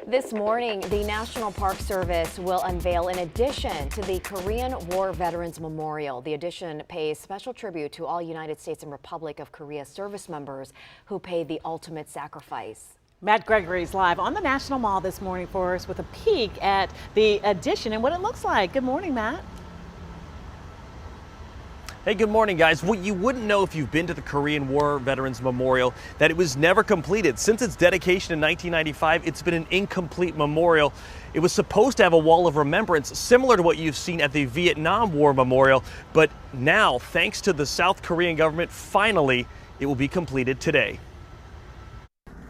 This morning, the National Park Service will unveil an addition to the Korean War Veterans Memorial. The addition pays special tribute to all United States and Republic of Korea service members who paid the ultimate sacrifice. Matt Gregory's live on the National Mall this morning for us with a peek at the addition and what it looks like. Good morning, Matt. Hey, good morning, guys. Well, you wouldn't know if you've been to the Korean War Veterans Memorial that it was never completed. Since its dedication in 1995, it's been an incomplete memorial. It was supposed to have a wall of remembrance similar to what you've seen at the Vietnam War Memorial, but now, thanks to the South Korean government, finally, it will be completed today.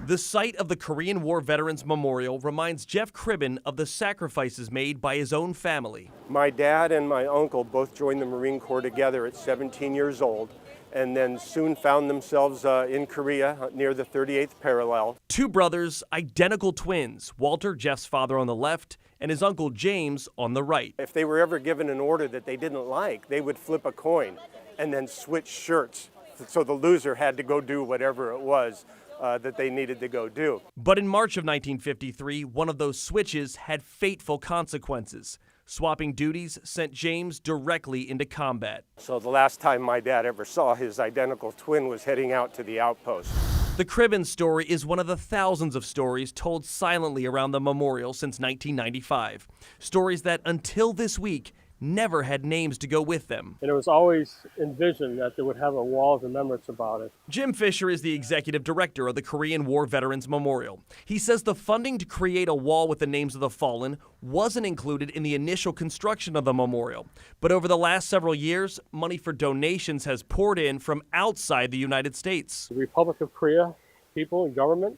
The site of the Korean War Veterans Memorial reminds Jeff Cribben of the sacrifices made by his own family. My dad and my uncle both joined the Marine Corps together at 17 years old and then soon found themselves in Korea near the 38th parallel. Two brothers, identical twins, Walter, Jeff's father, on the left, and his uncle James on the right. If they were ever given an order that they didn't like, they would flip a coin and then switch shirts. So the loser had to go do whatever it was that they needed to go do. But in March of 1953, one of those switches had fateful consequences. Swapping duties sent James directly into combat. So the last time my dad ever saw his identical twin was heading out to the outpost. The Cribben story is one of the thousands of stories told silently around the memorial since 1995. Stories that, until this week, never had names to go with them. And it was always envisioned that they would have a wall of remembrance about it. Jim Fisher is the executive director of the Korean War Veterans Memorial. He says the funding to create a wall with the names of the fallen wasn't included in the initial construction of the memorial. But over the last several years, money for donations has poured in from outside the United States. The Republic of Korea, people and government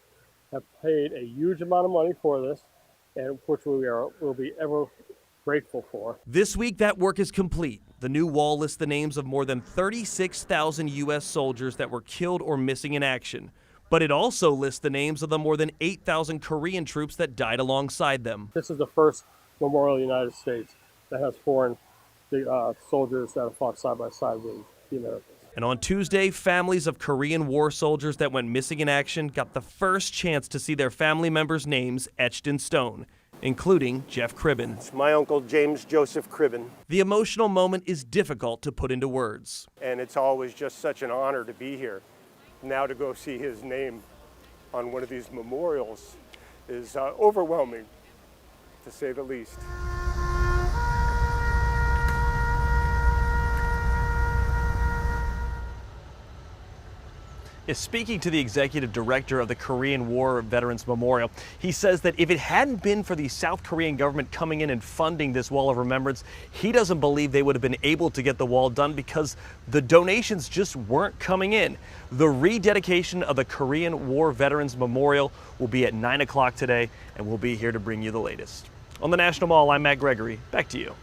have paid a huge amount of money for this, and which will be ever grateful for. This week, that work is complete. The new wall lists the names of more than 36,000 U.S. soldiers that were killed or missing in action. But it also lists the names of the more than 8,000 Korean troops that died alongside them. This is the first memorial in the United States that has foreign soldiers that have fought side by side with the Americans. And on Tuesday, families of Korean War soldiers that went missing in action got the first chance to see their family members' names etched in stone, including Jeff Cribben. It's my uncle James Joseph Cribben. The emotional moment is difficult to put into words. And it's always just such an honor to be here. Now to go see his name on one of these memorials is overwhelming, to say the least. Speaking to the executive director of the Korean War Veterans Memorial, he says that if it hadn't been for the South Korean government coming in and funding this wall of remembrance, he doesn't believe they would have been able to get the wall done because the donations just weren't coming in. The rededication of the Korean War Veterans Memorial will be at 9 o'clock today, and we'll be here to bring you the latest. On the National Mall, I'm Matt Gregory. Back to you.